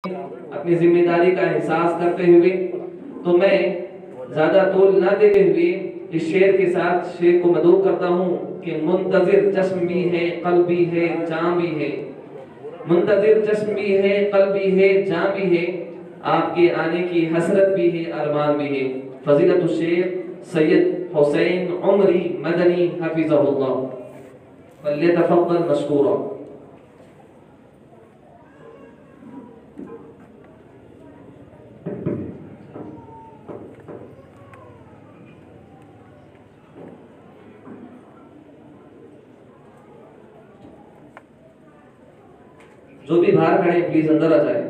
اپنی ذمہ داری کا احساس کرتے ہوئے تو میں زیادہ طول نہ دیتے ہوئے اس شعر کے ساتھ شعر کو مدعو کرتا ہوں کہ منتظر چشم بھی ہے قلب بھی ہے جاں بھی ہے، منتظر چشم بھی ہے قلب بھی ہے جاں بھی ہے، آپ کے آنے کی حسرت بھی ہے ارمان بھی ہے۔ فضیلت الشیخ سید حسین عمری مدنی حفظہ اللہ، فلیتفضل مشکورا۔ جو بھی باہر کھڑے پلیز اندر آ جائیں۔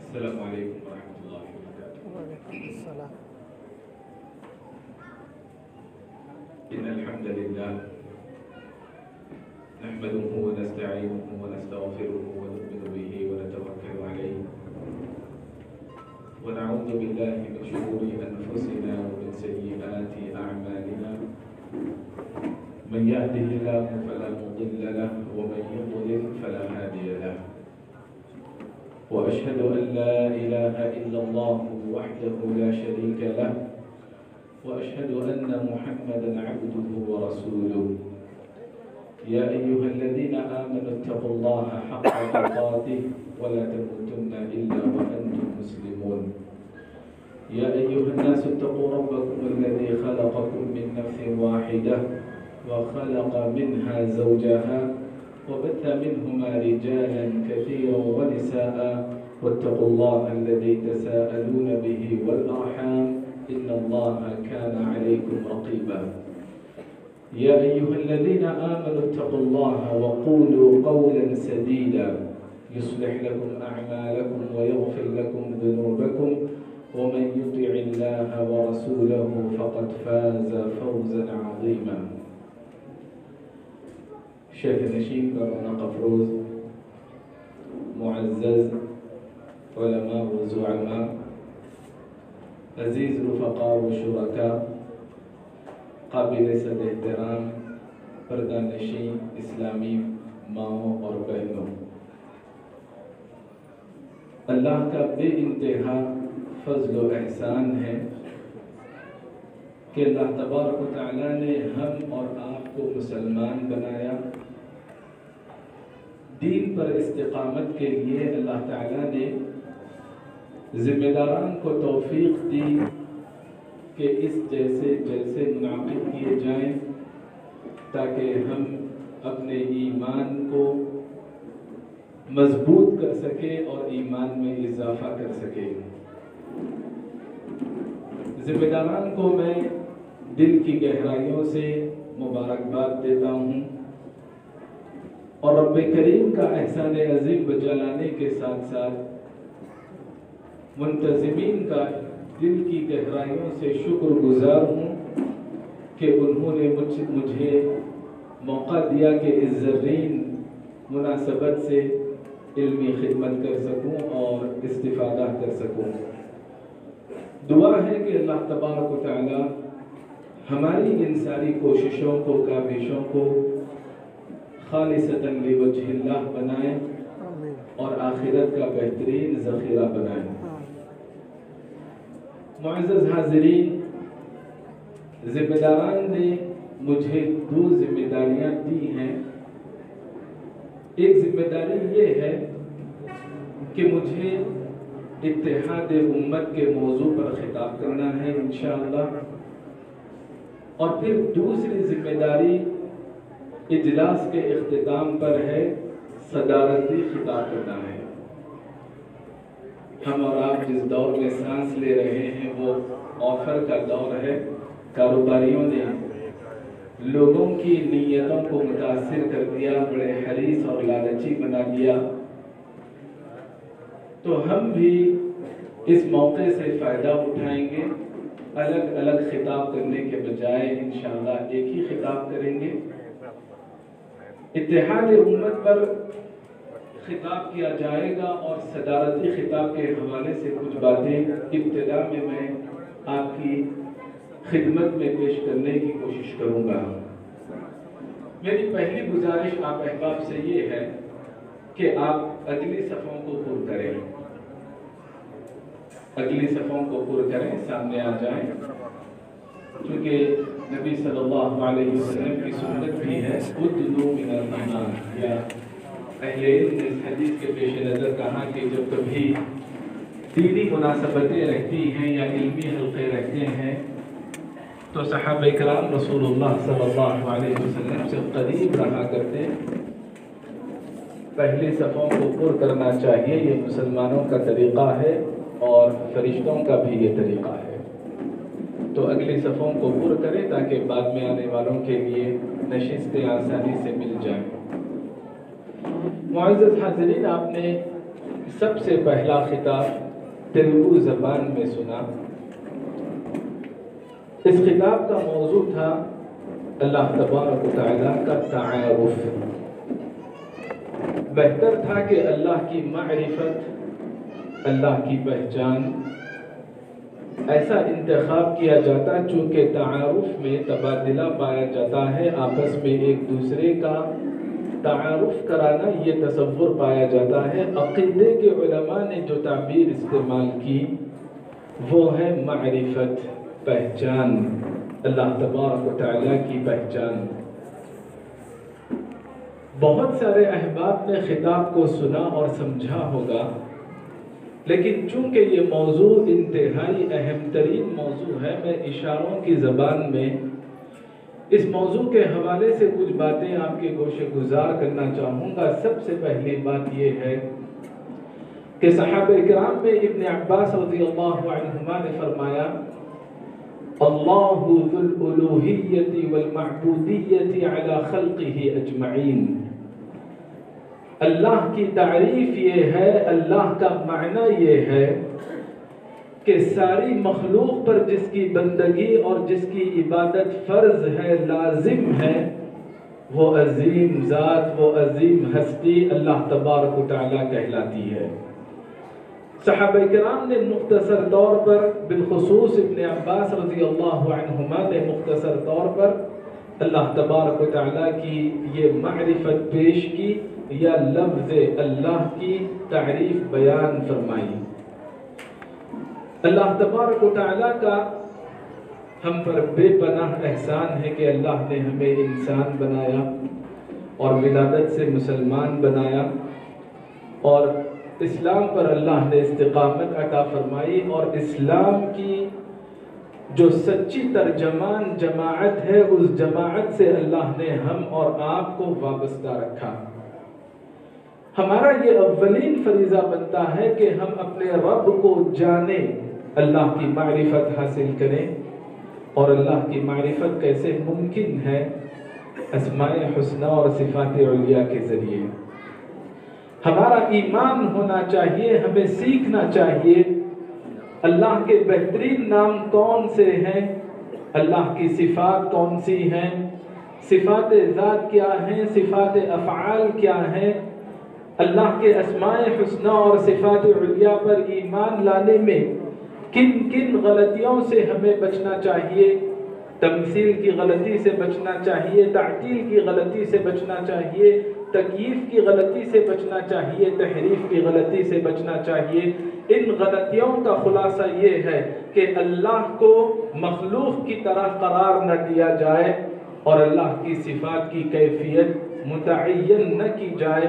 السلام علیکم ورحمۃ اللہ وبرکاتہ۔ وعلیکم السلام۔ ان الحمد للہ نحمده ونستعینه ونستغفره ونؤمن به ونتوکل علیہ ونعوذ باللہ من شرور انفسنا ومن سیئات اعمالنا، من يهده الله فلا مضل له ومن يضلل فلا هادي له، وأشهد أن لا إله إلا الله وحده لا شريك له، وأشهد أن محمدا عبده ورسوله، يا أيها الذين آمنوا اتقوا الله حق تقاته ولا تموتن إلا وأنتم مسلمون، يا أيها الناس اتقوا ربكم الذي خلقكم من نفس واحدة وخلق منها زوجها وبث منهما رجالا كثيرا ونساء، واتقوا الله الذي تساءلون به والأرحام إن الله كان عليكم رقيبا، يا أيها الذين آمنوا اتقوا الله وقولوا قولا سديدا يصلح لكم أعمالكم ويغفر لكم ذنوبكم، ومن يطع الله ورسوله فقد فاز فوزا عظيما۔ شیخ نشین کا رونق افروز معزز علماء و زعماء، عزیز رفقاء و شرکاء، قابل صد احترام پردہ نشین اسلامی ماؤں اور بہنوں، اللہ کا بے انتہا فضل و احسان ہے کہ اللہ تبارک و تعالیٰ نے ہم اور آپ کو مسلمان بنایا، دین پر استقامت کے لیے اللہ تعالیٰ نے ذمہ داران کو توفیق دی کہ اس جیسے جلسے منعقد کیے جائیں تاکہ ہم اپنے ایمان کو مضبوط کر سکیں اور ایمان میں اضافہ کر سکیں۔ ذمہ داران کو میں دل کی گہرائیوں سے مبارکباد دیتا ہوں اور رب کریم کا احسان عظیم بجا لانے کے ساتھ ساتھ منتظمین کا دل کی گہرائیوں سے شکر گزار ہوں کہ انہوں نے مجھے موقع دیا کہ اس زرین مناسبت سے علمی خدمت کر سکوں اور استفادہ کر سکوں۔ دعا ہے کہ اللہ تبارک و تعالی ہماری ان ساری کوششوں کو کاوشوں کو خالصتاً لوجہ اللہ بنائیں اور آخرت کا بہترین ذخیرہ بنائیں۔ معزز حاضرین، ذمہ داران نے مجھے دو ذمہ داریاں دی ہیں۔ ایک ذمہ داری یہ ہے کہ مجھے اتحاد امت کے موضوع پر خطاب کرنا ہے انشاءاللہ، اور پھر دوسری ذمہ داری اجلاس کے اختتام پر ہے، صدارتی خطاب کرنا ہے۔ ہم اور آپ جس دور میں سانس لے رہے ہیں وہ آفر کا دور ہے۔ کاروباریوں نے لوگوں کی نیتوں کو متاثر کر دیا، بڑے حریص اور لالچی بنا دیا، تو ہم بھی اس موقع سے فائدہ اٹھائیں گے۔ الگ الگ خطاب کرنے کے بجائے انشاءاللہ ایک ہی خطاب کریں گے۔ اتحاد امت پر خطاب کیا جائے گا اور صدارتی خطاب کے حوالے سے کچھ باتیں ابتدا میں آپ کی خدمت میں پیش کرنے کی کوشش کروں گا۔ میری پہلی گزارش آپ احباب سے یہ ہے کہ آپ اگلی صفوں کو پر کریں، اگلی صفوں کو پر کریں، سامنے آ جائیں، کیونکہ نبی صلی اللہ علیہ وسلم کی سنت بھی ہے ادنو من الایمان، یا اہل علم نے اس حدیث کے پیش نظر کہا کہ جب کبھی دینی مناسبتیں رہتی ہیں یا علمی حلقے رہتے ہیں تو صحابہ کرام رسول اللہ صلی اللہ علیہ وسلم سے قریب رہا کرتے، پہلی صفوں کو پر کرنا چاہیے، یہ مسلمانوں کا طریقہ ہے اور فرشتوں کا بھی یہ طریقہ ہے۔ تو اگلی صفوں کو پر کریں تاکہ بعد میں آنے والوں کے لیے نشستیں آسانی سے مل جائیں۔ معزز حاضرین، آپ نے سب سے پہلا خطاب تیلگو زبان میں سنا۔ اس خطاب کا موضوع تھا اللہ تبارک و تعالیٰ کا تعارف۔ بہتر تھا کہ اللہ کی معرفت، اللہ کی پہچان ایسا انتخاب کیا جاتا، چونکہ تعارف میں تبادلہ پایا جاتا ہے، آپس میں ایک دوسرے کا تعارف کرانا یہ تصور پایا جاتا ہے۔ عقیدے کے علماء نے جو تعبیر استعمال کی وہ ہے معرفت، پہچان، اللہ تبارک و تعالیٰ کی پہچان۔ بہت سارے احباب نے خطاب کو سنا اور سمجھا ہوگا، لیکن چونکہ یہ موضوع انتہائی اہم ترین موضوع ہے، میں اشاروں کی زبان میں اس موضوع کے حوالے سے کچھ باتیں آپ کے گوشے گزار کرنا چاہوں گا۔ سب سے پہلی بات یہ ہے کہ صحابہ کرام میں ابن عباس رضی اللہ عنہما نے فرمایا، اللہ ذو الالوہیت والمعبودیت علی خلقہ اجمعین۔ اللہ کی تعریف یہ ہے، اللہ کا معنی یہ ہے کہ ساری مخلوق پر جس کی بندگی اور جس کی عبادت فرض ہے، لازم ہے، وہ عظیم ذات، وہ عظیم ہستی اللہ تبارک و تعالیٰ کہلاتی ہے۔ صحابہ کرام نے مختصر طور پر، بالخصوص ابن عباس رضی اللہ عنہما نے مختصر طور پر اللہ تبارک و تعالیٰ کی یہ معرفت پیش کی یا لفظ اللہ کی تعریف بیان فرمائی۔ اللہ تبارک و تعالیٰ کا ہم پر بے پناہ احسان ہے کہ اللہ نے ہمیں انسان بنایا اور ولادت سے مسلمان بنایا، اور اسلام پر اللہ نے استقامت عطا فرمائی، اور اسلام کی جو سچی ترجمان جماعت ہے اس جماعت سے اللہ نے ہم اور آپ کو وابستہ رکھا۔ ہمارا یہ اولین فریضہ بنتا ہے کہ ہم اپنے رب کو جانیں، اللہ کی معرفت حاصل کریں۔ اور اللہ کی معرفت کیسے ممکن ہے؟ اسماء حسنہ اور صفات علیہ کے ذریعے۔ ہمارا ایمان ہونا چاہیے، ہمیں سیکھنا چاہیے اللہ کے بہترین نام کون سے ہیں، اللہ کی صفات کون سی ہیں، صفات ذات کیا ہیں، صفات افعال کیا ہیں، اللہ کے اسماء حسنہ اور صفات علیہ پر ایمان لانے میں کن کن غلطیوں سے ہمیں بچنا چاہیے۔ تمثیل کی غلطی سے بچنا چاہیے، تعطیل کی غلطی سے بچنا چاہیے، تکییف کی غلطی سے بچنا چاہیے، تحریف کی غلطی سے بچنا چاہیے۔ ان غلطیوں کا خلاصہ یہ ہے کہ اللہ کو مخلوق کی طرح قرار نہ دیا جائے اور اللہ کی صفات کی کیفیت متعین نہ کی جائے،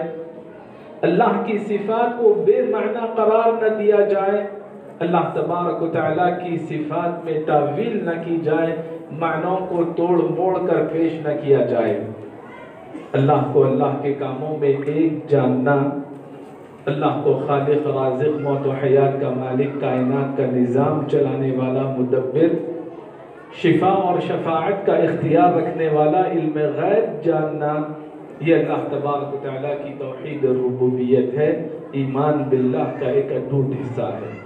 اللہ کی صفات کو بے معنی قرار نہ دیا جائے، اللہ تبارک و تعالیٰ کی صفات میں تعویل نہ کی جائے، معنوں کو توڑ موڑ کر پیش نہ کیا جائے۔ اللہ کو اللہ کے کاموں میں ایک جاننا، اللہ کو خالق، رازق، موت و حیات کا مالک، کائنات کا نظام چلانے والا، مدبر، شفا اور شفاعت کا اختیار رکھنے والا، علم غیب جاننا، یہ اللہ تبارک و تعالیٰ کی توحید ربوبیت ہے، ایمان باللہ کا ایک اٹوٹ حصہ ہے۔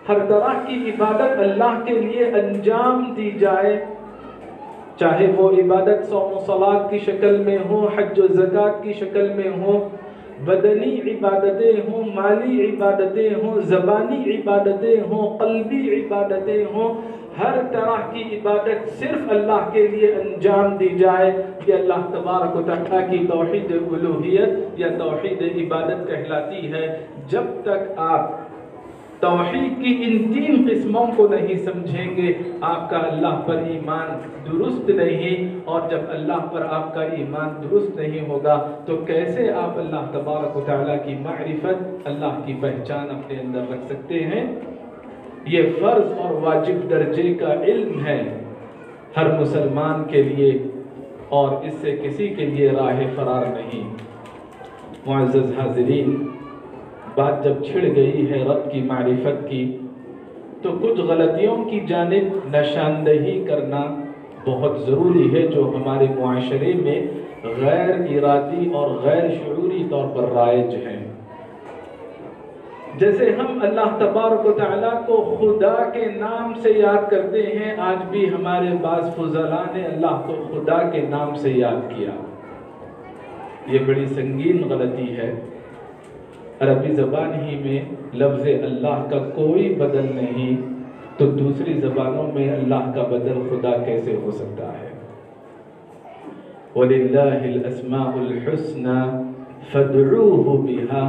ہر طرح کی عبادت اللہ کے لیے انجام دی جائے، چاہے وہ عبادت صوم و صلات کی شکل میں ہو، حج و زکوٰۃ کی شکل میں ہو، بدنی عبادتیں ہوں، مالی عبادتیں ہوں، زبانی عبادتیں ہوں، قلبی عبادتیں ہوں، ہر طرح کی عبادت صرف اللہ کے لیے انجام دی جائے، یہ اللہ تبارک و تعالیٰ کی توحید الوہیت یا توحید عبادت کہلاتی ہے۔ جب تک آپ توحید کی ان 3 قسموں کو نہیں سمجھیں گے، آپ کا اللہ پر ایمان درست نہیں، اور جب اللہ پر آپ کا ایمان درست نہیں ہوگا تو کیسے آپ اللہ تبارک و تعالیٰ کی معرفت، اللہ کی پہچان اپنے اندر رکھ سکتے ہیں؟ یہ فرض اور واجب درجے کا علم ہے ہر مسلمان کے لیے، اور اس سے کسی کے لیے راہ فرار نہیں۔ معزز حاضرین، بات جب چھڑ گئی ہے رب کی معرفت کی، تو کچھ غلطیوں کی جانب نشاندہی کرنا بہت ضروری ہے جو ہمارے معاشرے میں غیر ارادی اور غیر شعوری طور پر رائج ہیں۔ جیسے ہم اللہ تبارک و تعالیٰ کو خدا کے نام سے یاد کرتے ہیں، آج بھی ہمارے بعض فضلاء نے اللہ کو خدا کے نام سے یاد کیا۔ یہ بڑی سنگین غلطی ہے۔ عربی زبان ہی میں لفظ اللہ کا کوئی بدل نہیں، تو دوسری زبانوں میں اللہ کا بدل خدا کیسے ہو سکتا ہے؟ وَلِلَّهِ الْأَسْمَاءُ الْحُسْنَى فَادْعُوهُ بِهَا،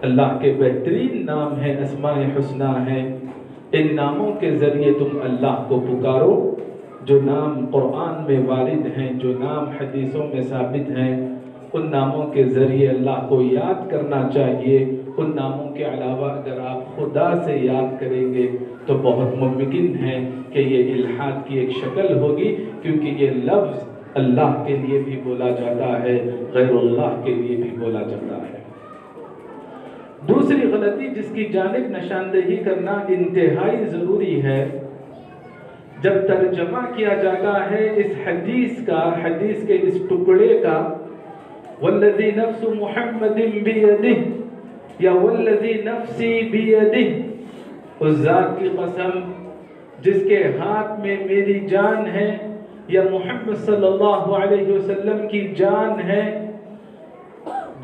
اللہ کے بہترین نام ہیں، اسماء حسنہ ہیں، ان ناموں کے ذریعے تم اللہ کو پکارو۔ جو نام قرآن میں وارد ہیں، جو نام حدیثوں میں ثابت ہیں، ان ناموں کے ذریعے اللہ کو یاد کرنا چاہیے۔ ان ناموں کے علاوہ اگر آپ خدا سے یاد کریں گے تو بہت ممکن ہے کہ یہ الحاد کی ایک شکل ہوگی، کیونکہ یہ لفظ اللہ کے لیے بھی بولا جاتا ہے، غیر اللہ کے لیے بھی بولا جاتا ہے۔ دوسری غلطی جس کی جانب نشاندہی کرنا انتہائی ضروری ہے، جب ترجمہ کیا جاتا ہے اس حدیث کا، حدیث کے اس ٹکڑے کا، والذی نفس محمد بیدہ یا والذی نفسی بیدہ، اس ذات کی قسم جس کے ہاتھ میں میری جان ہے، یا محمد صلی اللہ علیہ وسلم کی جان ہے،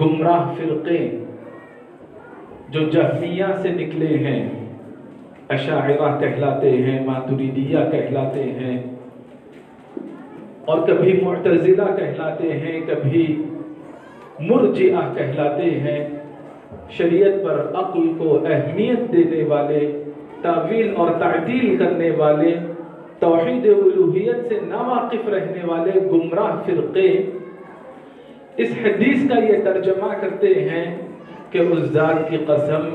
گمراہ فرقے جو جہمیہ سے نکلے ہیں، اشاعرہ کہلاتے ہیں، ماتریدیہ کہلاتے ہیں، اور کبھی معتزلہ کہلاتے ہیں، کبھی مرجئہ کہلاتے ہیں، شریعت پر عقل کو اہمیت دینے والے، تعویل اور تعدیل کرنے والے، توحید الوہیت سے ناواقف رہنے والے گمراہ فرقے اس حدیث کا یہ ترجمہ کرتے ہیں کہ اس ذات کی قسم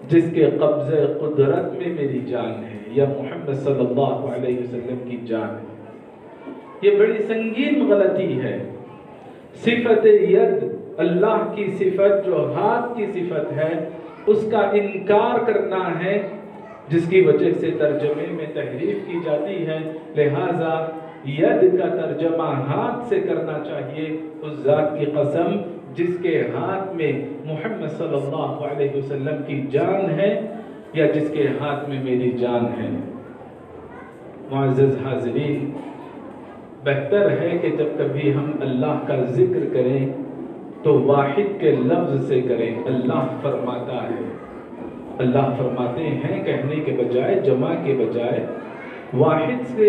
جس کے قبضہ قدرت میں میری جان ہے، یا محمد صلی اللہ علیہ وسلم کی جان ہے۔ یہ بڑی سنگین غلطی ہے۔ صفت ید، اللہ کی صفت جو ہاتھ کی صفت ہے، اس کا انکار کرنا ہے، جس کی وجہ سے ترجمے میں تحریف کی جاتی ہے۔ لہٰذا ید کا ترجمہ ہاتھ سے کرنا چاہیے، اس ذات کی قسم جس کے ہاتھ میں محمد صلی اللہ علیہ وسلم کی جان ہے، یا جس کے ہاتھ میں میری جان ہے۔ معزز حاضرین، بہتر ہے کہ جب کبھی ہم اللہ کا ذکر کریں تو واحد کے لفظ سے کریں۔ اللہ فرماتا ہے، اللہ فرماتے ہیں کہنے کے بجائے، جمع کے بجائے واحد سے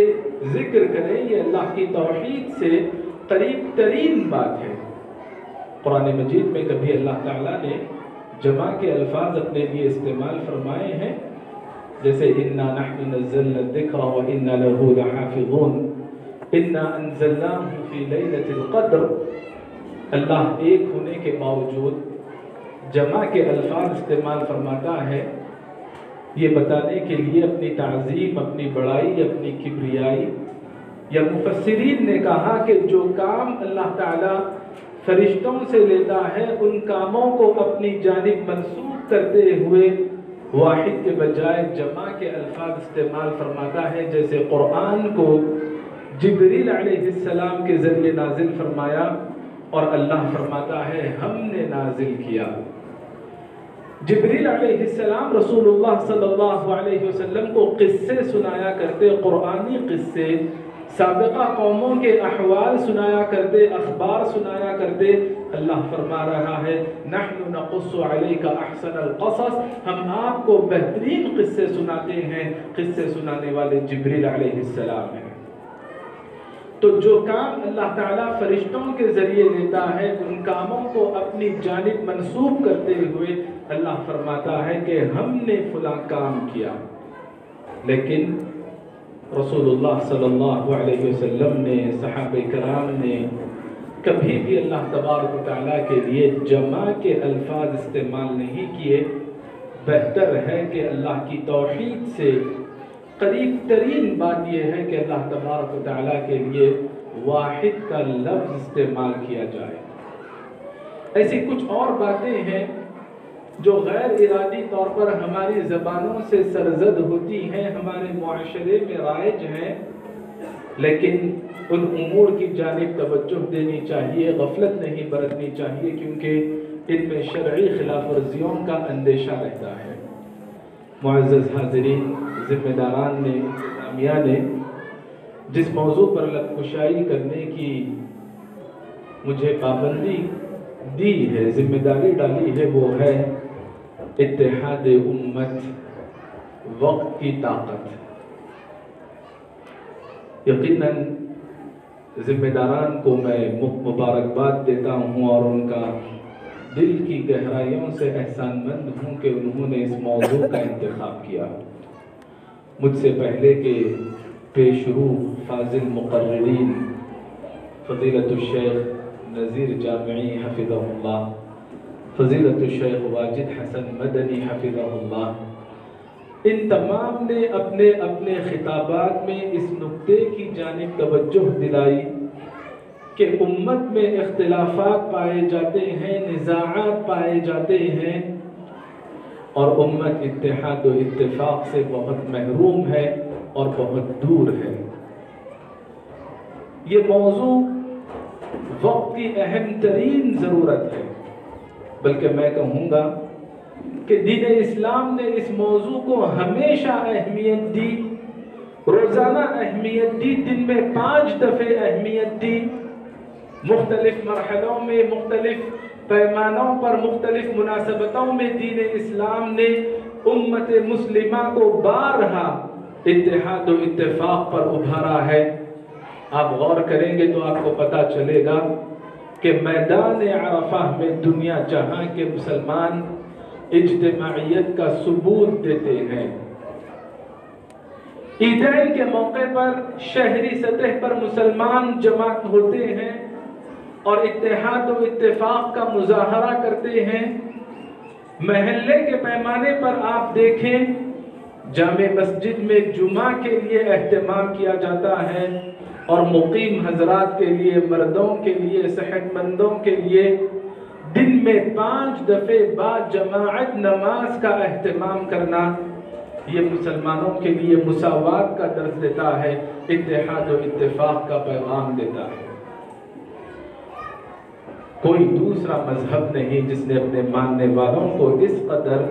ذکر کریں۔ یہ اللہ کی توحید سے قریب ترین بات ہے۔ قرآن مجید میں کبھی اللہ تعالیٰ نے جمع کے الفاظ اپنے لیے استعمال فرمائے ہیں، جیسے اِنَّا نَحْنُ نَزَّلْنَا الذِّكْرَ وَإِنَّا لَهُ لَحَافِظُونَ اِنَّا أَنزَلْنَاهُ فِي لَيْلَةِ الْقَدْرِ۔ اللہ ایک ہونے کے باوجود جمع کے الفاظ استعمال فرماتا ہے، یہ بتانے کے لیے اپنی تعظیم، اپنی بڑائی، اپنی کبریائی۔ یا مفسرین نے کہا کہ جو کام اللہ تعالیٰ فرشتوں سے لیتا ہے، ان کاموں کو اپنی جانب منسوخ کرتے ہوئے واحد کے بجائے جمع کے الفاظ استعمال فرماتا ہے۔ جیسے قرآن کو جبریل علیہ السلام کے ذریعے نازل فرمایا، اور اللہ فرماتا ہے ہم نے نازل کیا۔ جبریل علیہ السلام رسول اللہ صلی اللہ علیہ وسلم کو قصے سنایا کرتے، قرآنی قصے، سابقہ قوموں کے احوال سنایا کرتے، اخبار سنایا کرتے، اللہ فرما رہا ہے نحن نقص علیک احسن القصص، ہم آپ کو بہترین قصے سناتے ہیں، قصے سنانے والے جبریل علیہ السلام ہیں۔ تو جو کام اللہ تعالیٰ فرشتوں کے ذریعے لیتا ہے ان کاموں کو اپنی جانب منسوب کرتے ہوئے اللہ فرماتا ہے کہ ہم نے فلاں کام کیا، لیکن رسول اللہ صلی اللہ علیہ وسلم نے، صحابہ کرام نے کبھی بھی اللہ تبارک و تعالیٰ کے لیے جمع کے الفاظ استعمال نہیں کیے۔ بہتر ہے کہ اللہ کی توحید سے قریب ترین بات یہ ہے کہ اللہ تبارک و تعالیٰ کے لیے واحد کا لفظ استعمال کیا جائے۔ ایسی کچھ اور باتیں ہیں جو غیر ارادی طور پر ہماری زبانوں سے سرزد ہوتی ہیں، ہمارے معاشرے میں رائج ہیں، لیکن ان امور کی جانب توجہ دینی چاہیے، غفلت نہیں برتنی چاہیے، کیونکہ ان میں شرعی خلاف ورزیوں کا اندیشہ رہتا ہے۔ معزز حاضرین، ذمہ داران نے، انتظامیہ نے جس موضوع پر لب کشائی کرنے کی مجھے پابندی دی ہے، ذمہ داری ڈالی ہے، وہ ہے اتحاد امت، وقت کی طاقت۔ یقیناً ذمہ داران کو میں مبارکباد دیتا ہوں اور ان کا دل کی گہرائیوں سے احسان مند ہوں کہ انہوں نے اس موضوع کا انتخاب کیا۔ مجھ سے پہلے کے پیشرو فاضل مقررین فضیلت الشیخ نذیر جامعی حفظہ اللہ، فضیلت الشیخ واجد حسن مدنی حفظہ اللہ، ان تمام نے اپنے اپنے خطابات میں اس نقطے کی جانب توجہ دلائی کہ امت میں اختلافات پائے جاتے ہیں، نزاعات پائے جاتے ہیں، اور امت اتحاد و اتفاق سے بہت محروم ہے اور بہت دور ہے۔ یہ موضوع وقت کی اہم ترین ضرورت ہے، بلکہ میں کہوں گا کہ دین اسلام نے اس موضوع کو ہمیشہ اہمیت دی، روزانہ اہمیت دی، دن میں 5 دفعے اہمیت دی، مختلف مرحلوں میں، مختلف پیمانوں پر، مختلف مناسبتوں میں دین اسلام نے امت مسلمہ کو بارہا اتحاد و اتفاق پر ابھارا ہے۔ آپ غور کریں گے تو آپ کو پتہ چلے گا کہ میدان عرفہ میں دنیا جہاں کے مسلمان اجتماعیت کا ثبوت دیتے ہیں، عیدین کے موقع پر شہری سطح پر مسلمان جمع ہوتے ہیں اور اتحاد و اتفاق کا مظاہرہ کرتے ہیں۔ محلے کے پیمانے پر آپ دیکھیں، جامع مسجد میں جمعہ کے لیے اہتمام کیا جاتا ہے اور مقیم حضرات کے لیے، مردوں کے لیے، صحت مندوں کے لیے دن میں 5 دفعے بعد جماعت نماز کا اہتمام کرنا، یہ مسلمانوں کے لیے مساوات کا درس دیتا ہے، اتحاد و اتفاق کا پیغام دیتا ہے۔ کوئی دوسرا مذہب نہیں جس نے اپنے ماننے والوں کو اس قدر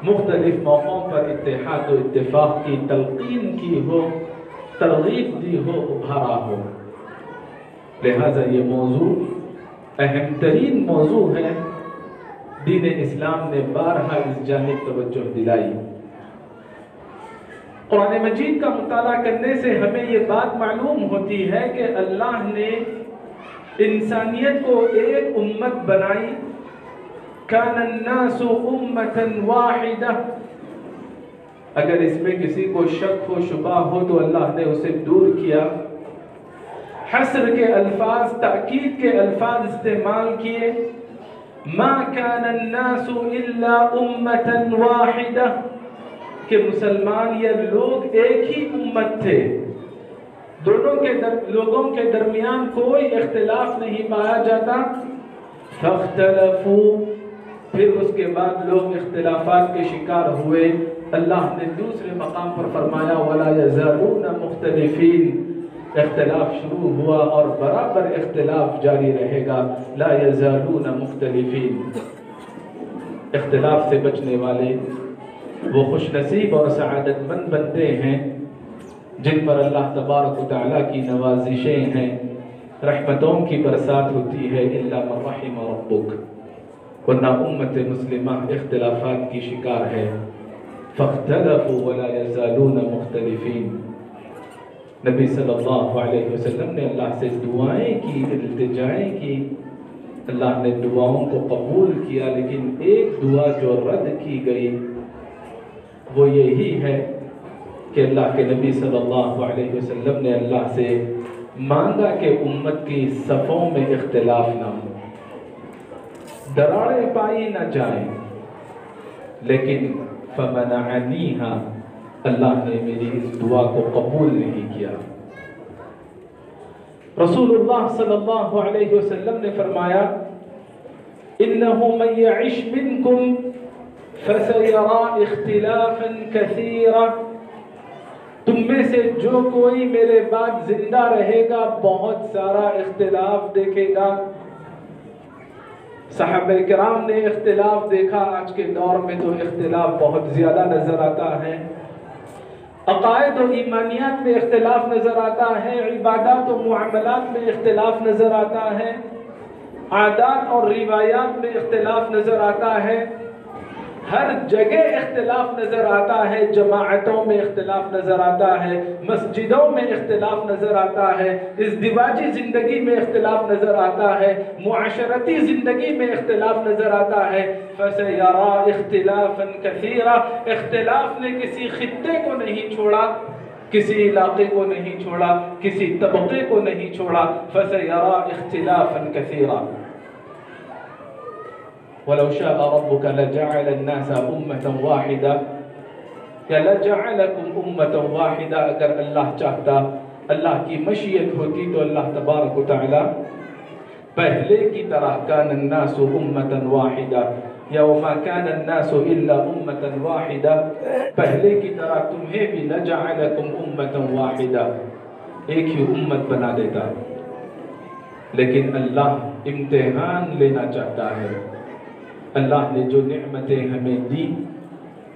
مختلف موقعوں پر اتحاد و اتفاق کی تلقین کی ہو، ترغیب دی ہو، ابھارا ہو۔ لہذا یہ موضوع اہم ترین موضوع ہے، دین اسلام نے بارہا اس جانب توجہ دلائی۔ قرآن مجید کا مطالعہ کرنے سے ہمیں یہ بات معلوم ہوتی ہے کہ اللہ نے انسانیت کو ایک امت بنائی، کان الناس امتا واحدہ۔ اگر اس میں کسی کو شک ہو، شبہ ہو تو اللہ نے اسے دور کیا، حصر کے الفاظ، تاکید کے الفاظ استعمال کیے، ما کان الناس الا امتا واحدہ، کہ مسلمان یا لوگ ایک ہی امت تھے، دونوں کے لوگوں کے درمیان کوئی اختلاف نہیں پایا جاتا۔ فاختلفوا، پھر اس کے بعد لوگ اختلافات کے شکار ہوئے۔ اللہ نے دوسرے مقام پر فرمایا وَلَا يَزَالُونَ مُخْتَلِفِينَ، اختلاف شروع ہوا اور برابر اختلاف جاری رہے گا، لا يَزَالُونَ مُخْتَلِفِينَ۔ اختلاف سے بچنے والے وہ خوش نصیب اور سعادت مند بنتے ہیں جن پر اللہ تبارک و تعالیٰ کی نوازشیں ہیں، رحمتوں کی برسات ہوتی ہے الا من رحم ربک، ورنہ امت مسلمہ اختلافات کی شکار ہے۔ فاختلفوا ولا يزالون مختلفین۔ نبی صلی اللہ علیہ وسلم نے اللہ سے دعائیں کی، التجائیں کی، اللہ نے دعاؤں کو قبول کیا، لیکن ایک دعا جو رد کی گئی وہ یہی ہے کہ اللہ کے نبی صلی اللہ علیہ وسلم نے اللہ سے مانگا کہ امت کی صفوں میں اختلاف نہ ہو، دراڑیں پائی نہ جائیں، لیکن فمنعنیہا، اللہ نے میری اس دعا کو قبول نہیں کیا۔ رسول اللہ صلی اللہ علیہ وسلم نے فرمایا انہو من یعش منکم فسیرا اختلافا کثیرا، تم میں سے جو کوئی میرے بعد زندہ رہے گا بہت سارا اختلاف دیکھے گا۔ صحابہ کرام نے اختلاف دیکھا، آج کے دور میں تو اختلاف بہت زیادہ نظر آتا ہے، عقائد و ایمانیات میں اختلاف نظر آتا ہے، عبادات و معاملات میں اختلاف نظر آتا ہے، عادات اور روایات میں اختلاف نظر آتا ہے، ہر جگہ اختلاف نظر آتا ہے، جماعتوں میں اختلاف نظر آتا ہے، مسجدوں میں اختلاف نظر آتا ہے، ازدواجی زندگی میں اختلاف نظر آتا ہے، معاشرتی زندگی میں اختلاف نظر آتا ہے۔ فَسَيَرَى اخْتِلَافًا كَثِيرًا، اختلاف نے کسی خطے کو نہیں چھوڑا، کسی علاقے کو نہیں چھوڑا، کسی طبقے کو نہیں چھوڑا۔ فَسَيَرَى اخْتِلَافًا كَثِيرًا وَلَوْ شَاءَ رَبُّكَ لَجَعَلَ النَّاسَ أُمَّةً وَاحِدَةً یا لَجَعَلَكُمْ أُمَّةً وَاحِدَةً، اگر اللہ چاہتا، اللہ کی مشیت ہوتی تو اللہ تبارک و تعالی پہلے کی طرح كَانَ النَّاسُ أُمَّةً وَاحِدَةً یا وَمَا كَانَ النَّاسُ إِلَّا أُمَّةً وَاحِدَةً، پہلے کی طرح تمہیں بھی لَجَعَلَكُمْ أُمَّةً وَاحِدَةً، ایک ہی امت بنا دیتا، لیکن اللہ امتحان لینا چاہتا ہے۔ اللہ نے جو نعمتیں ہمیں دی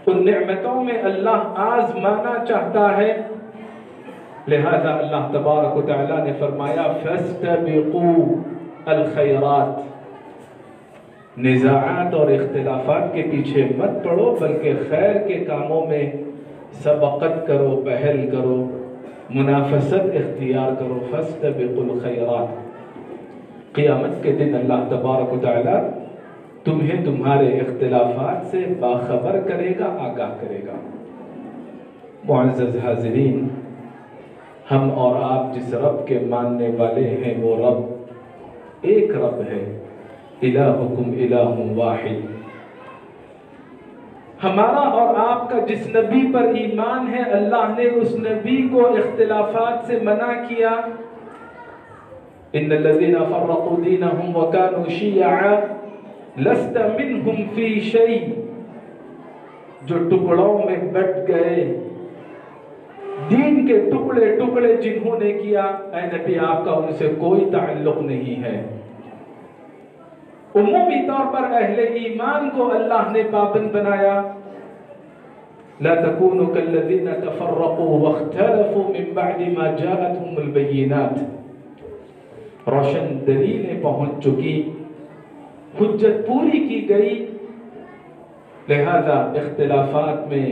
ان نعمتوں میں اللہ آزمانا چاہتا ہے، لہذا اللہ تبارک و تعالی نے فرمایا فَاسْتَبِقُوا الْخَيْرَاتِ، نزاعات اور اختلافات کے پیچھے مت پڑو بلکہ خیر کے کاموں میں سبقت کرو، پہل کرو، منافست اختیار کرو۔ فَاسْتَبِقُوا الْخَيْرَاتِ، قیامت کے دن اللہ تبارک و تعالی تمہیں تمہارے اختلافات سے باخبر کرے گا، آگاہ کرے گا۔ معزز حاضرین، ہم اور آپ جس رب کے ماننے والے ہیں وہ رب ایک رب ہے، الہکم الہ واحد۔ ہمارا اور آپ کا جس نبی پر ایمان ہے، اللہ نے اس نبی کو اختلافات سے منع کیا۔ ان الذین فرقوا دینہم وکانوا شیعا لست منہم فی شیء، جو ٹکڑوں میں بٹ گئے، دین کے ٹکڑے ٹکڑے جنہوں نے کیا، اے نبی آپ کا ان سے کوئی تعلق نہیں ہے۔ عمومی طور پر اہل ایمان کو اللہ نے پابند بنایا، لا تکونوا کالذین تفرقوا واختلفوا من بعد ما جاءتهم البینات، روشن دلیلیں پہنچ چکی، حجت پوری کی گئی، لہذا اختلافات میں،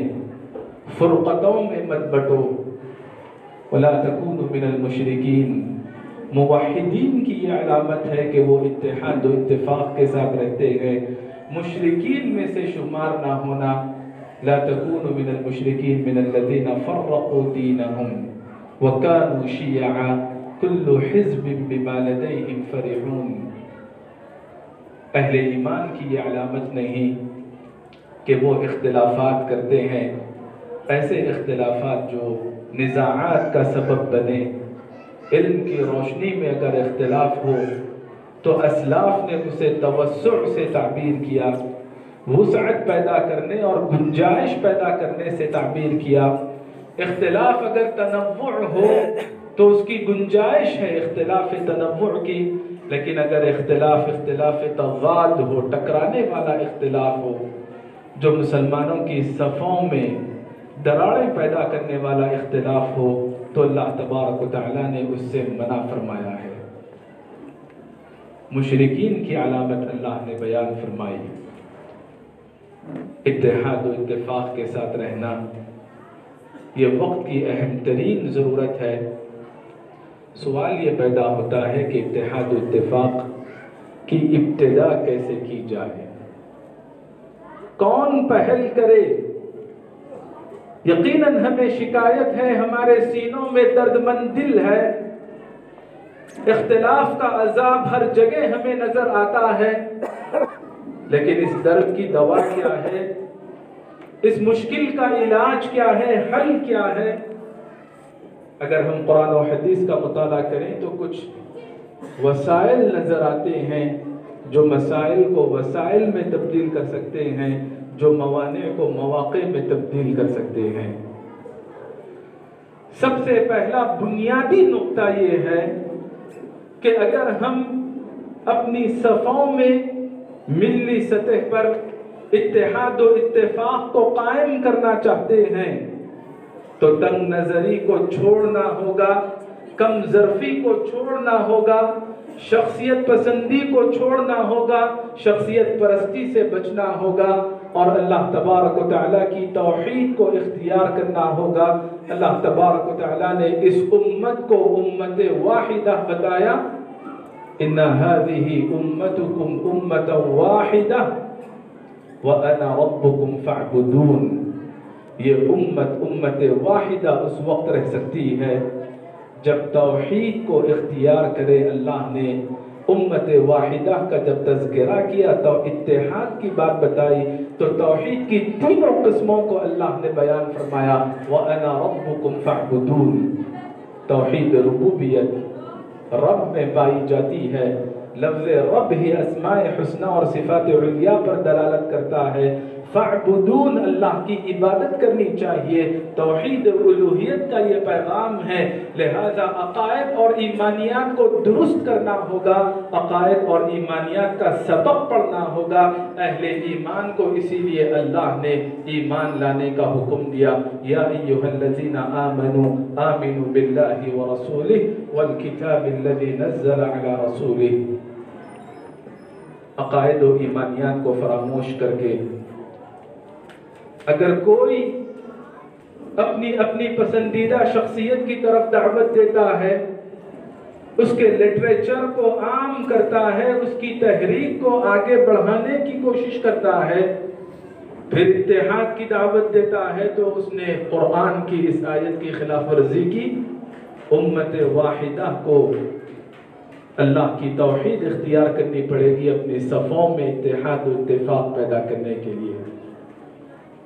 فرقتوں میں مت بٹو۔ وَلَا تَكُونُوا مِنَ الْمُشْرِكِينَ، موحدین کی یہ علامت ہے کہ وہ اتحاد و اتفاق کے ساتھ رہتے ہیں، مشرکین میں سے شمار نہ ہونا۔ لا تكونوا من المشركين من الذين فرقوا دينهم وكانوا شيعا كل حزب بما لديهم فرحون۔ اہل ایمان کی یہ علامت نہیں کہ وہ اختلافات کرتے ہیں، ایسے اختلافات جو نزاعات کا سبب بنے۔ علم کی روشنی میں اگر اختلاف ہو تو اسلاف نے اسے توسع سے تعبیر کیا، وسعت پیدا کرنے اور گنجائش پیدا کرنے سے تعبیر کیا۔ اختلاف اگر تنوع ہو تو اس کی گنجائش ہے اختلاف تنوع کی، لیکن اگر اختلاف تضاد ہو، ٹکرانے والا اختلاف ہو، جو مسلمانوں کی صفوں میں دراڑیں پیدا کرنے والا اختلاف ہو، تو اللہ تبارک و تعالی نے اس سے منع فرمایا ہے۔ مشرکین کی علامت اللہ نے بیان فرمائی، اتحاد و اتفاق کے ساتھ رہنا یہ وقت کی اہم ترین ضرورت ہے۔ سوال یہ پیدا ہوتا ہے کہ اتحاد و اتفاق کی ابتدا کیسے کی جائے، کون پہل کرے؟ یقیناً ہمیں شکایت ہے، ہمارے سینوں میں درد مند دل ہے، اختلاف کا عذاب ہر جگہ ہمیں نظر آتا ہے، لیکن اس درد کی دوا کیا ہے؟ اس مشکل کا علاج کیا ہے؟ حل کیا ہے؟ اگر ہم قرآن و حدیث کا مطالعہ کریں تو کچھ وسائل نظر آتے ہیں جو مسائل کو وسائل میں تبدیل کر سکتے ہیں، جو موانع کو مواقع میں تبدیل کر سکتے ہیں۔ سب سے پہلا بنیادی نقطہ یہ ہے کہ اگر ہم اپنی صفوں میں ملی سطح پر اتحاد و اتفاق کو قائم کرنا چاہتے ہیں تو تنگ نظری کو چھوڑنا ہوگا، کم ظرفی کو چھوڑنا ہوگا، شخصیت پسندی کو چھوڑنا ہوگا، شخصیت پرستی سے بچنا ہوگا، اور اللہ تبارک و تعالیٰ کی توحید کو اختیار کرنا ہوگا۔ اللہ تبارک و تعالیٰ نے اس امت کو امت واحدہ بتایا، ان هذه امتکم امۃ واحدہ وانا ربکم فاعبدون۔ یہ امت واحدہ اس وقت رہ سکتی ہے جب توحید کو اختیار کرے۔ اللہ نے امت واحدہ کا جب تذکرہ کیا تو اتحاد کی بات بتائی، تو توحید کی تینوں قسموں کو اللہ نے بیان فرمایا، وَأَنَا رَبُّكُمْ فَاعْبُدُونَ۔ توحید ربوبیت رب میں پائی جاتی ہے۔ لفظ رب ہی اسماء حسنہ اور صفات علیہ پر دلالت کرتا ہے۔ فَاعْبُدُونَ، اللہ کی عبادت کرنی چاہیے، توحید الوہیت کا یہ پیغام ہے۔ لہذا عقائد اور ایمانیات کو درست کرنا ہوگا، عقائد اور ایمانیات کا سبق پڑھنا ہوگا۔ اہل ایمان کو اسی لیے اللہ نے ایمان لانے کا حکم دیا، یا ایھا الذین آمنوا آمنوا باللہ ورسولہ والکتاب الذی نزل علی رسولہ۔ عقائد و ایمانیات کو فراموش کر کے اگر کوئی اپنی پسندیدہ شخصیت کی طرف دعوت دیتا ہے، اس کے لٹریچر کو عام کرتا ہے، اس کی تحریک کو آگے بڑھانے کی کوشش کرتا ہے، پھر اتحاد کی دعوت دیتا ہے، تو اس نے قرآن کی اس آیت کی خلاف ورزی کی۔ امت واحدہ کو اللہ کی توحید اختیار کرنی پڑے گی اپنی صفوں میں اتحاد و اتفاق پیدا کرنے کے لیے۔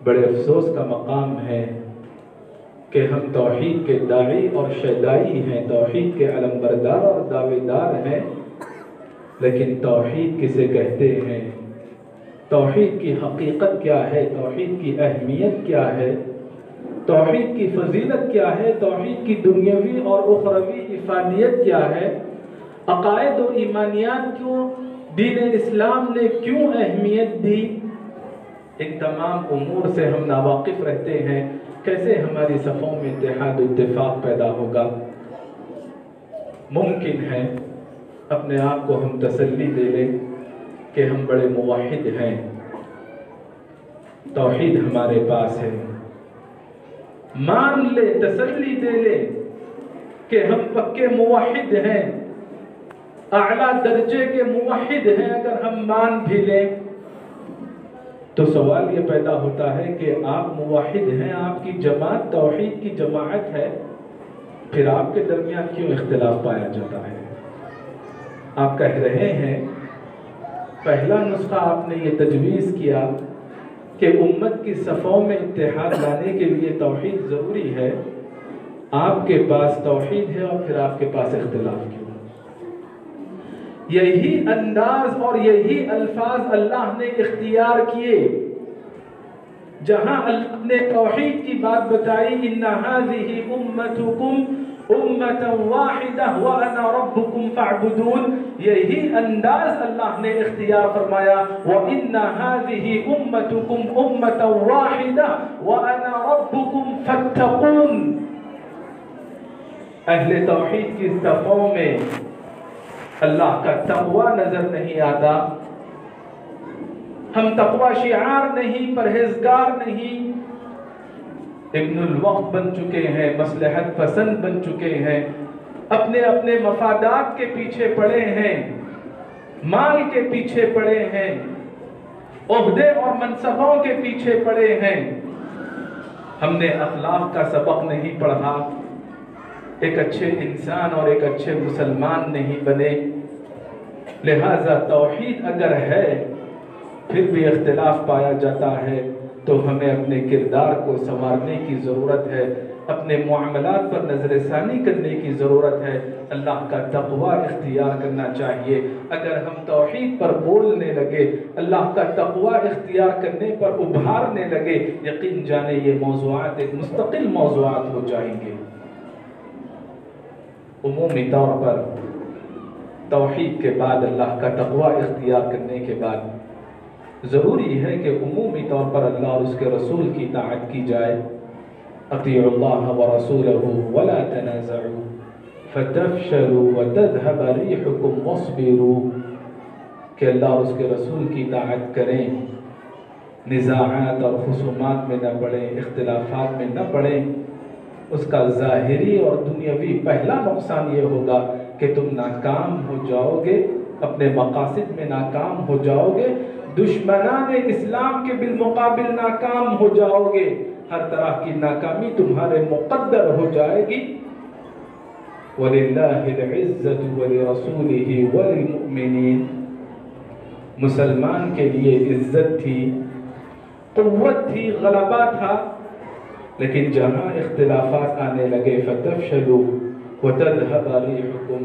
بڑے افسوس کا مقام ہے کہ ہم توحید کے داعی اور شیدائی ہیں، توحید کے علمبردار اور دعوے دار ہیں، لیکن توحید کسے کہتے ہیں، توحید کی حقیقت کیا ہے، توحید کی اہمیت کیا ہے، توحید کی فضیلت کیا ہے، توحید کی دنیاوی اور اخروی افادیت کیا ہے، عقائد و ایمانیات کو دین اسلام نے کیوں اہمیت دی، ان تمام امور سے ہم ناواقف رہتے ہیں۔ کیسے ہماری صفوں میں اتحاد و اتفاق پیدا ہوگا؟ ممکن ہے اپنے آپ کو ہم تسلی دے لیں کہ ہم بڑے موحد ہیں، توحید ہمارے پاس ہے، مان لے، تسلی دے لے کہ ہم پکے موحد ہیں، اعلیٰ درجے کے موحد ہیں۔ اگر ہم مان بھی لیں تو سوال یہ پیدا ہوتا ہے کہ آپ موحد ہیں، آپ کی جماعت توحید کی جماعت ہے، پھر آپ کے درمیان کیوں اختلاف پایا جاتا ہے؟ آپ کہہ رہے ہیں، پہلا نسخہ آپ نے یہ تجویز کیا کہ امت کی صفوں میں اتحاد لانے کے لیے توحید ضروری ہے، آپ کے پاس توحید ہے اور پھر آپ کے پاس اختلاف کیوں؟ یہی انداز اور یہی الفاظ اللہ نے اختیار کیے جہاں اللہ نے توحید کی بات بتائی، ان هذه امتکم امۃ واحدہ وانا ربکم فاعبدون۔ یہی انداز اللہ نے اختیار فرمایا، وان هذه امتکم امۃ واحدہ وانا ربکم فاتقون۔ اہل توحید کی صفوں میں اللہ کا تقوی نظر نہیں آتا، ہم تقوی شعار نہیں، پرہیزگار نہیں، ابن الوقت بن چکے ہیں، مصلحت پسند بن چکے ہیں، اپنے اپنے مفادات کے پیچھے پڑے ہیں، مال کے پیچھے پڑے ہیں، عہدے اور منصبوں کے پیچھے پڑے ہیں۔ ہم نے اخلاق کا سبق نہیں پڑھا، ایک اچھے انسان اور ایک اچھے مسلمان نہیں بنے۔ لہذا توحید اگر ہے پھر بھی اختلاف پایا جاتا ہے تو ہمیں اپنے کردار کو سنوارنے کی ضرورت ہے، اپنے معاملات پر نظر ثانی کرنے کی ضرورت ہے، اللہ کا تقوی اختیار کرنا چاہیے۔ اگر ہم توحید پر بولنے لگے، اللہ کا تقوی اختیار کرنے پر ابھارنے لگے، یقین جانے یہ موضوعات ایک مستقل موضوعات ہو جائیں گے۔ عمومی طور پر توحید کے بعد، اللہ کا تقوی اختیار کرنے کے بعد ضروری ہے کہ عمومی طور پر اللہ اور اس کے رسول کی اطاعت کی جائے۔ اطیعوا اللہ ورسولہ ولا تنازعوا فتفشلوا وتذهب ريحكم واصبروا، کہ اللہ اور اس کے رسول کی اطاعت کریں، نزاعات اور خصومات میں نہ پڑیں، اختلافات میں نہ پڑیں۔ اس کا ظاہری اور دنیاوی پہلا نقصان یہ ہوگا کہ تم ناکام ہو جاؤ گے، اپنے مقاصد میں ناکام ہو جاؤ گے، دشمنان اسلام کے بالمقابل ناکام ہو جاؤ گے، ہر طرح کی ناکامی تمہارے مقدر ہو جائے گی۔ وَلِلَّهِ الْعِزَّةُ وَلِرَسُولِهِ وَلِلْمُؤْمِنِينَ، مسلمان کے لیے عزت تھی، قوت تھی، غلبہ تھا، لیکن جہاں اختلافات آنے لگے فَتَفْشَلُوا وَتَذْهَبَ رِيحُكُمْ،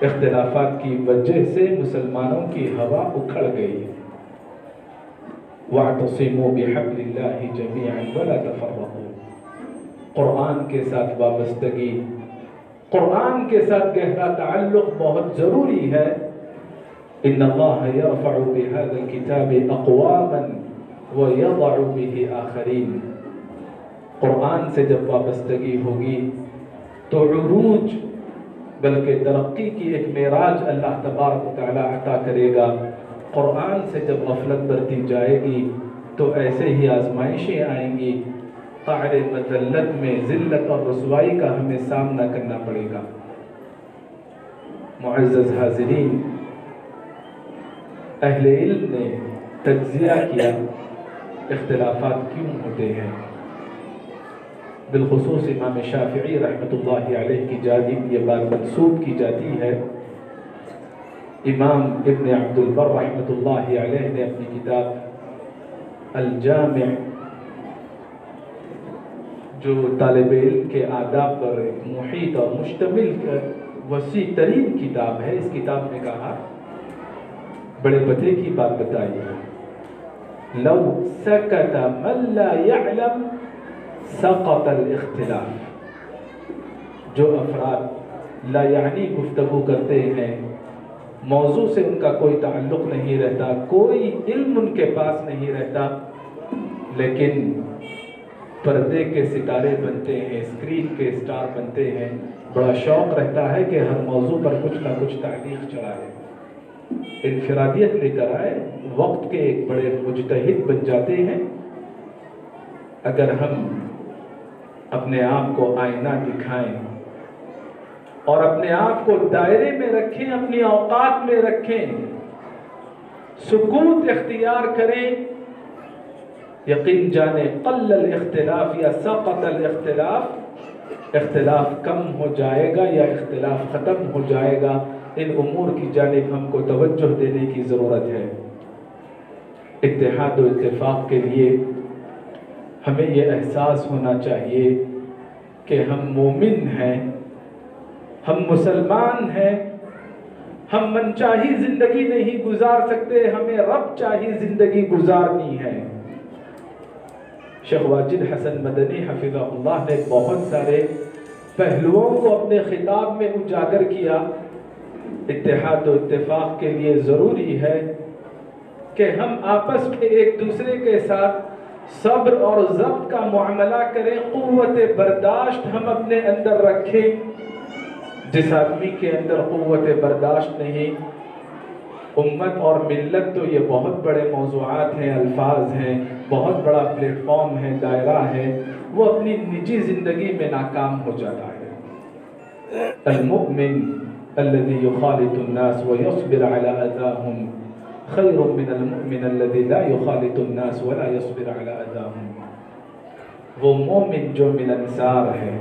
اختلافات کی وجہ سے مسلمانوں کی ہوا اکھڑ گئی۔ وَاعْتَصِمُوا بِحَبْلِ اللَّهِ جَمِيعًا وَلَا تَفَرَّقُوا، قرآن کے ساتھ وابستگی، قرآن کے ساتھ گہرا تعلق بہت ضروری ہے۔ إِنَّ اللَّهَ يَرْفَعُ بِهَذَا الْكِتَابِ أَقْوَامًا وَيَضَعُ بِهِ آخَرِينَ، قرآن سے جب وابستگی ہوگی تو عروج بلکہ ترقی کی ایک معراج اللہ تبارک و تعالی عطا کرے گا۔ قرآن سے جب غفلت برتی جائے گی تو ایسے ہی آزمائشیں آئیں گی، قعر مذلت میں ذلت اور رسوائی کا ہمیں سامنا کرنا پڑے گا۔ معزز حاضرین، اہل علم نے تجزیہ کیا اختلافات کیوں ہوتے ہیں۔ بالخصوص امام شافعی رحمۃ اللہ علیہ کی جانب یہ بات منسوب کی جاتی ہے۔ امام ابن عبد البر رحمۃ اللہ علیہ نے اپنی کتاب الجامع، جو طالب علم کے آداب پر محیط اور مشتمل وسیع ترین کتاب ہے، اس کتاب میں کہا، بڑے پتے کی بات بتائی ہے، لو سکت من لا يعلم سقط الاختلاف، جو افراد لا یعنی گفتگو کرتے ہیں، موضوع سے ان کا کوئی تعلق نہیں رہتا، کوئی علم ان کے پاس نہیں رہتا، لیکن پردے کے ستارے بنتے ہیں، اسکرین کے اسٹار بنتے ہیں، بڑا شوق رہتا ہے کہ ہر موضوع پر کچھ نہ کچھ تعلیق چڑھائے، انفرادیت لے کر آئے، وقت کے ایک بڑے مجتہد بن جاتے ہیں۔ اگر ہم اپنے آپ کو آئینہ دکھائیں اور اپنے آپ کو دائرے میں رکھیں، اپنی اوقات میں رکھیں، سکوت اختیار کریں، یقین جانے قل الاختلاف یا سقط الاختلاف، اختلاف کم ہو جائے گا یا اختلاف ختم ہو جائے گا۔ ان امور کی جانب ہم کو توجہ دینے کی ضرورت ہے۔ اتحاد و اتفاق کے لیے ہمیں یہ احساس ہونا چاہیے کہ ہم مومن ہیں، ہم مسلمان ہیں، ہم منچاہی زندگی نہیں گزار سکتے، ہمیں رب چاہی زندگی گزارنی ہے۔ شیخ واجد حسن مدنی حفظہ اللہ نے بہت سارے پہلوؤں کو اپنے خطاب میں اجاگر کیا۔ اتحاد و اتفاق کے لیے ضروری ہے کہ ہم آپس میں ایک دوسرے کے ساتھ صبر اور ضبط کا معاملہ کریں، قوت برداشت ہم اپنے اندر رکھیں، جس آدمی کے اندر قوت برداشت نہیں، امت اور ملت تو یہ بہت بڑے موضوعات ہیں، الفاظ ہیں، بہت بڑا پلیٹ فارم ہے، دائرہ ہے، وہ اپنی نجی زندگی میں ناکام ہو جاتا ہے۔ المؤمن الذي يخالط الناس ويصبر على أذاهم خير من المؤمن الذي لا يخالط الناس ولا يصبر على أذاهم۔ وہ مومن جو ملنسار ہے،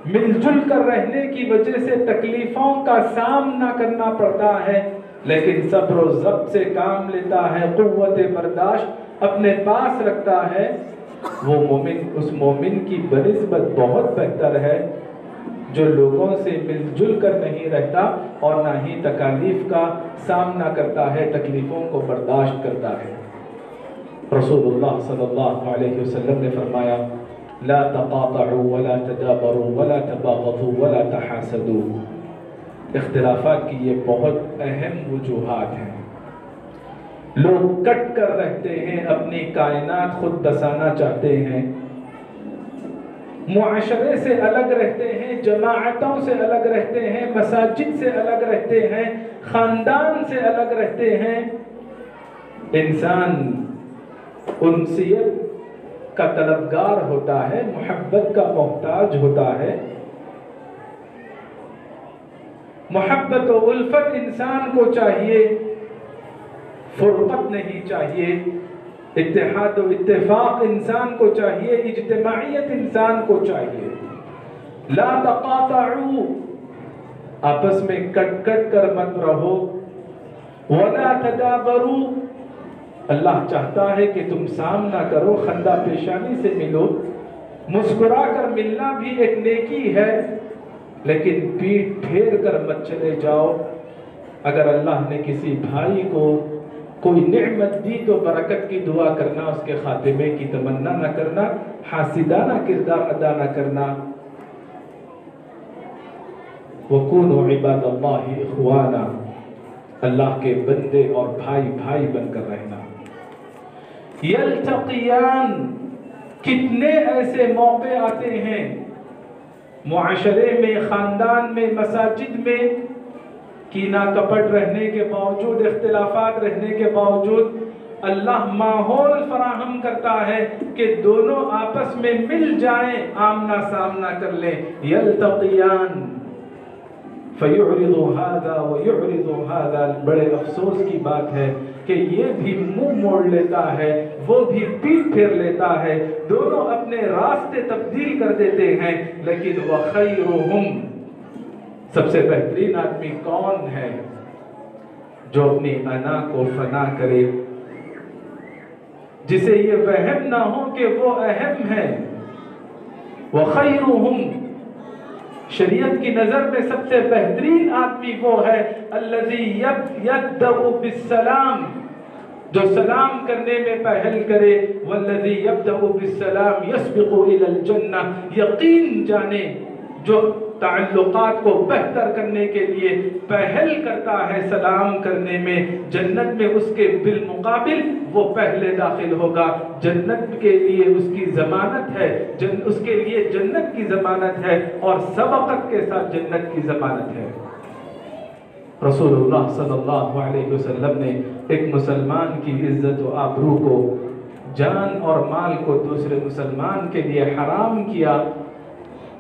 مل جل کر رہنے کی وجہ سے تکلیفوں کا سامنا کرنا پڑتا ہے، لیکن صبر و ضبط سے کام لیتا ہے، قوت برداشت اپنے پاس رکھتا ہے، وہ مومن اس مومن کی بنسبت بہت بہتر ہے جو لوگوں سے مل جل کر نہیں رہتا اور نہ ہی تکالیف کا سامنا کرتا ہے، تکلیفوں کو برداشت کرتا ہے۔ رسول اللہ صلی اللہ علیہ وسلم نے فرمایا لا تقاطعوا ولا تدابروا ولا تباغضوا ولا تحاسدوا۔ اختلافات کی یہ بہت اہم وجوہات ہیں۔ لوگ کٹ کر رہتے ہیں، اپنی کائنات خود بسانا چاہتے ہیں، معاشرے سے الگ رہتے ہیں، جماعتوں سے الگ رہتے ہیں، مساجد سے الگ رہتے ہیں، خاندان سے الگ رہتے ہیں۔ انسان انسیت کا طلبگار ہوتا ہے، محبت کا محتاج ہوتا ہے۔ محبت و الفت انسان کو چاہیے، فرقت نہیں چاہیے۔ اتحاد و اتفاق انسان کو چاہیے، اجتماعیت انسان کو چاہیے۔ لا تقاطعوا، آپس میں کٹ کٹ کر مت رہو۔ ولا تدابروا، اللہ چاہتا ہے کہ تم سامنا کرو، خندہ پیشانی سے ملو۔ مسکرا کر ملنا بھی ایک نیکی ہے، لیکن پیٹھ پھیر کر مت چلے جاؤ۔ اگر اللہ نے کسی بھائی کو کوئی نعمت دی تو برکت کی دعا کرنا، اس کے خاتمے کی تمنا نہ کرنا، حاسدانہ کردار ادا نہ کرنا۔ وَكُونُوا عِبَادَ اللَّهِ إِخْوَانًا، اللہ کے بندے اور بھائی بھائی بن کر رہنا۔ یلتقیان، کتنے ایسے موقع آتے ہیں معاشرے میں، خاندان میں، مساجد میں، کینہ کپٹ رہنے کے باوجود، اختلافات رہنے کے باوجود اللہ ماحول فراہم کرتا ہے کہ دونوں آپس میں مل جائیں، آمنا سامنا کر لیں۔ یلتقیان فیعرض هذا ویعرض هذا، بڑے افسوس کی بات ہے کہ یہ بھی منہ موڑ لیتا ہے، وہ بھی پیٹھ پھیر لیتا ہے، دونوں اپنے راستے تبدیل کر دیتے ہیں۔ لیکن وخیرہم، سب سے بہترین آدمی کون ہے؟ جو اپنی انا کو فنا کرے، جسے یہ وہم نہ ہو کہ وہ اہم ہے۔ وخیرہم، شریعت کی نظر میں سب سے بہترین آدمی وہ ہے الذی یبدأ بالسلام، جو سلام کرنے میں پہل کرے۔ والذی یبدأ بالسلام یسبق الی الجنہ، یقین جانے جو تعلقات کو بہتر کرنے کے لیے پہل کرتا ہے سلام کرنے میں، جنت میں اس کے بالمقابل وہ پہلے داخل ہوگا۔ جنت کے لیے اس کی ضمانت ہے، اس کے لیے جنت کی ضمانت ہے، اور سبقت کے ساتھ جنت کی ضمانت ہے۔ رسول اللہ صلی اللہ علیہ وسلم نے ایک مسلمان کی عزت و آبرو کو، جان اور مال کو دوسرے مسلمان کے لیے حرام کیا،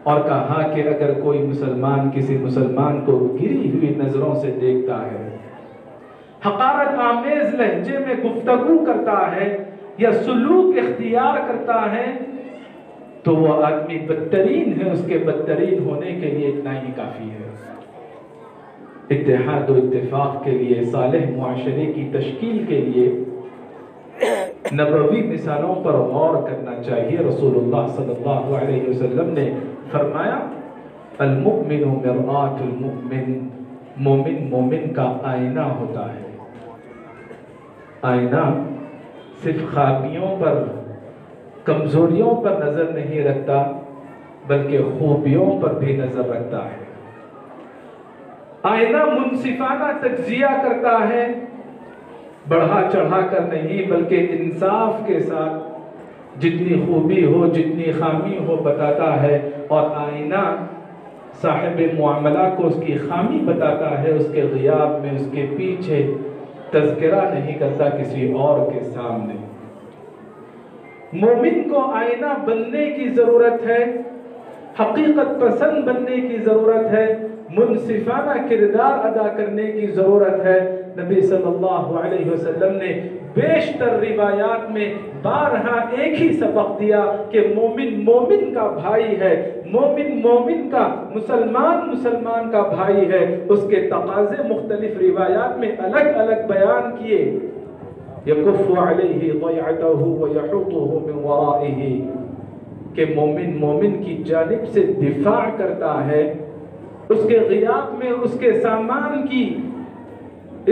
اور کہا کہ اگر کوئی مسلمان کسی مسلمان کو گری ہوئی نظروں سے دیکھتا ہے، حقارت آمیز لہجے میں گفتگو کرتا ہے یا سلوک اختیار کرتا ہے، تو وہ آدمی بدترین ہے، اس کے بدترین ہونے کے لیے اتنا ہی کافی ہے۔ اتحاد و اتفاق کے لیے، صالح معاشرے کی تشکیل کے لیے نبوی مثالوں پر غور کرنا چاہیے۔ رسول اللہ صلی اللہ علیہ وسلم نے فرمایا المؤمن مرآۃ المؤمن، مومن مومن کا آئینہ ہوتا ہے۔ آئینہ صرف خابیوں پر، کمزوریوں پر نظر نہیں رکھتا، بلکہ خوبیوں پر بھی نظر رکھتا ہے۔ آئینہ منصفانہ تجزیہ کرتا ہے، بڑھا چڑھا کر نہیں بلکہ انصاف کے ساتھ جتنی خوبی ہو، جتنی خامی ہو بتاتا ہے۔ اور آئینہ صاحب معاملہ کو اس کی خامی بتاتا ہے، اس کے غیاب میں اس کے پیچھے تذکرہ نہیں کرتا کسی اور کے سامنے۔ مومن کو آئینہ بننے کی ضرورت ہے، حقیقت پسند بننے کی ضرورت ہے، منصفانہ کردار ادا کرنے کی ضرورت ہے۔ نبی صلی اللہ علیہ وسلم نے بیشتر روایات میں بارہا ایک ہی سبق دیا کہ مومن مومن کا بھائی ہے، مومن مومن کا، مسلمان مسلمان کا بھائی ہے۔ اس کے تقاضے مختلف روایات میں الگ الگ بیان کیے۔ یکف علیہ ضیعتہ ویحوطہ من ورائہ، کہ مومن مومن کی جانب سے دفاع کرتا ہے، اس کے غیاب میں اس کے سامان کی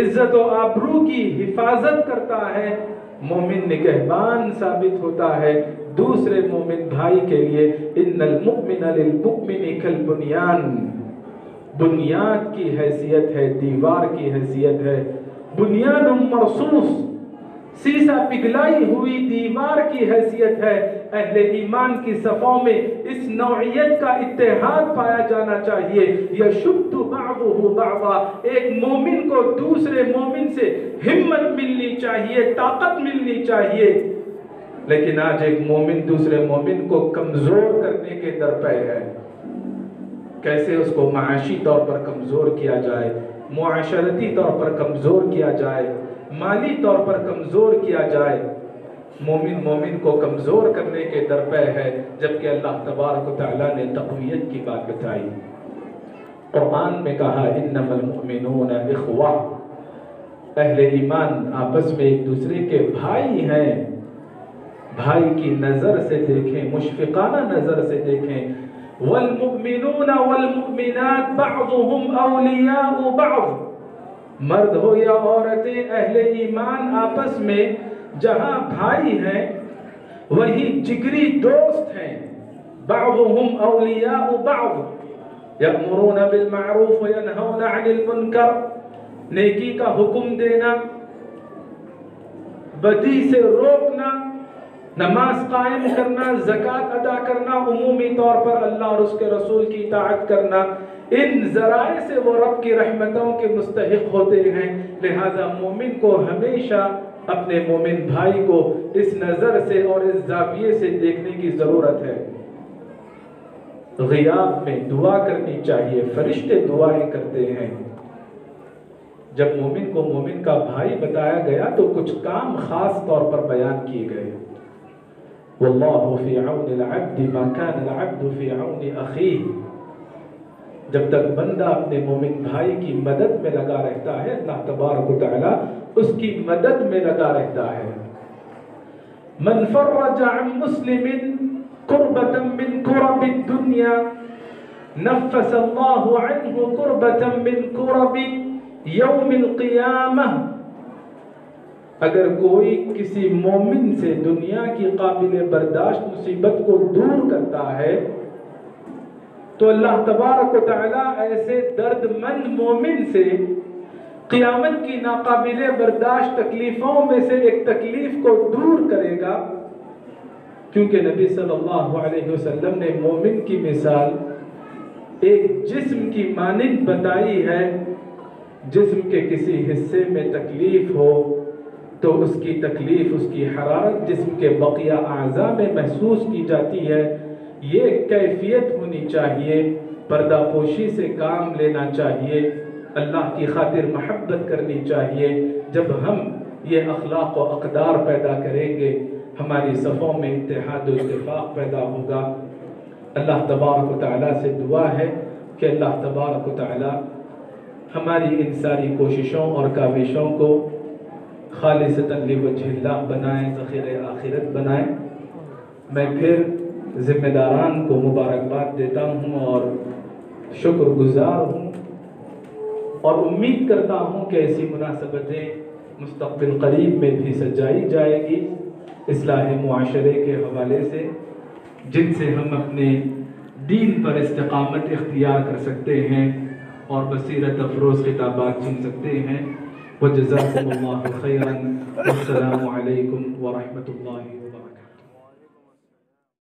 عزت و آبرو کی حفاظت کرتا ہے، مومن نگہبان ثابت ہوتا ہے دوسرے مومن بھائی کے لیے۔ ان المؤمن للمؤمن کالبنیان، بنیاد کی حیثیت ہے، دیوار کی حیثیت ہے، بنیاد مرصوص، سیسا پگھلائی ہوئی دیوار کی حیثیت ہے۔ اہل ایمان کی صفوں میں اس نوعیت کا اتحاد پایا جانا چاہیے۔ یشد بعضہ بعضا، ایک مومن کو دوسرے مومن سے ہمت ملنی چاہیے، طاقت ملنی چاہیے۔ لیکن آج ایک مومن دوسرے مومن کو کمزور کرنے کے درپے ہے۔ کیسے اس کو معاشی طور پر کمزور کیا جائے، معاشرتی طور پر کمزور کیا جائے، مالی طور پر کمزور کیا جائے۔ مومن مومن کو کمزور کرنے کے درپے ہے، جبکہ اللہ تبارک و تعالیٰ نے تقویت کی بات بتائی۔ قرآن میں کہا انما المؤمنون اخوہ، اہل ایمان آپس میں ایک دوسرے کے بھائی ہیں۔ بھائی کی نظر سے دیکھیں، مشفقانہ نظر سے دیکھیں۔ والمؤمنون والمؤمنات بعضهم اولیاء بعض، مرد ہو یا عورتیں، اہل ایمان آپس میں جہاں بھائی ہیں وہی جگری دوست ہیں۔ بعضهم اولیاء بعض، یأمرون بالمعروف وینہون عن المنکر، نیکی کا حکم دینا، بدی سے روکنا، نماز قائم کرنا، زکوٰۃ ادا کرنا، عمومی طور پر اللہ اور اس کے رسول کی اطاعت کرنا، ان ذرائع سے وہ رب کی رحمتوں کے مستحق ہوتے ہیں۔ لہذا مومن کو ہمیشہ اپنے مومن بھائی کو اس نظر سے اور اس زاویے سے دیکھنے کی ضرورت ہے۔ غیاب میں دعا کرنی چاہیے، فرشتے دعائیں کرتے ہیں۔ جب مومن کو مومن کا بھائی بتایا گیا تو کچھ کام خاص طور پر بیان کیے گئے۔ واللہ فی عون العبد ما کان العبد فی عون اخیہ، جب تک بندہ اپنے مومن بھائی کی مدد میں لگا رہتا ہے، اللہ تبارک و تعالی اس کی مدد میں لگا رہتا ہے۔ من فرج عن مسلم کربۃ من کرب الدنیا نفس اللہ عنہ کربۃ من کرب یوم القیامہ، اگر کوئی کسی مومن سے دنیا کی قابل برداشت مصیبت کو دور کرتا ہے تو اللہ تبارک و تعالیٰ ایسے درد مند مومن سے قیامت کی ناقابل برداشت تکلیفوں میں سے ایک تکلیف کو دور کرے گا، کیونکہ نبی صلی اللہ علیہ وسلم نے مومن کی مثال ایک جسم کی مانند بتائی ہے۔ جسم کے کسی حصے میں تکلیف ہو تو اس کی تکلیف، اس کی حرارت جسم کے بقیہ اعضاء میں محسوس کی جاتی ہے۔ یہ کیفیت ہونی چاہیے، پردہ پوشی سے کام لینا چاہیے، اللہ کی خاطر محبت کرنی چاہیے۔ جب ہم یہ اخلاق و اقدار پیدا کریں گے، ہماری صفوں میں اتحاد و اتفاق پیدا ہوگا۔ اللہ تبارک و تعالیٰ سے دعا ہے کہ اللہ تبارک و تعالیٰ ہماری ان ساری کوششوں اور کاوشوں کو خالصتاً لوجہ اللہ بنائیں، ذخیرہ آخرت بنائیں۔ میں پھر ذمہ داران کو مبارکباد دیتا ہوں اور شکر گزار ہوں، اور امید کرتا ہوں کہ ایسی مناسبتیں مستقبل قریب میں بھی سجائی جائے گی اصلاح معاشرے کے حوالے سے، جن سے ہم اپنے دین پر استقامت اختیار کر سکتے ہیں اور بصیرت افروز خطابات سن سکتے ہیں۔ وجزاکم اللہ خیرا، والسلام علیکم ورحمۃ اللہ۔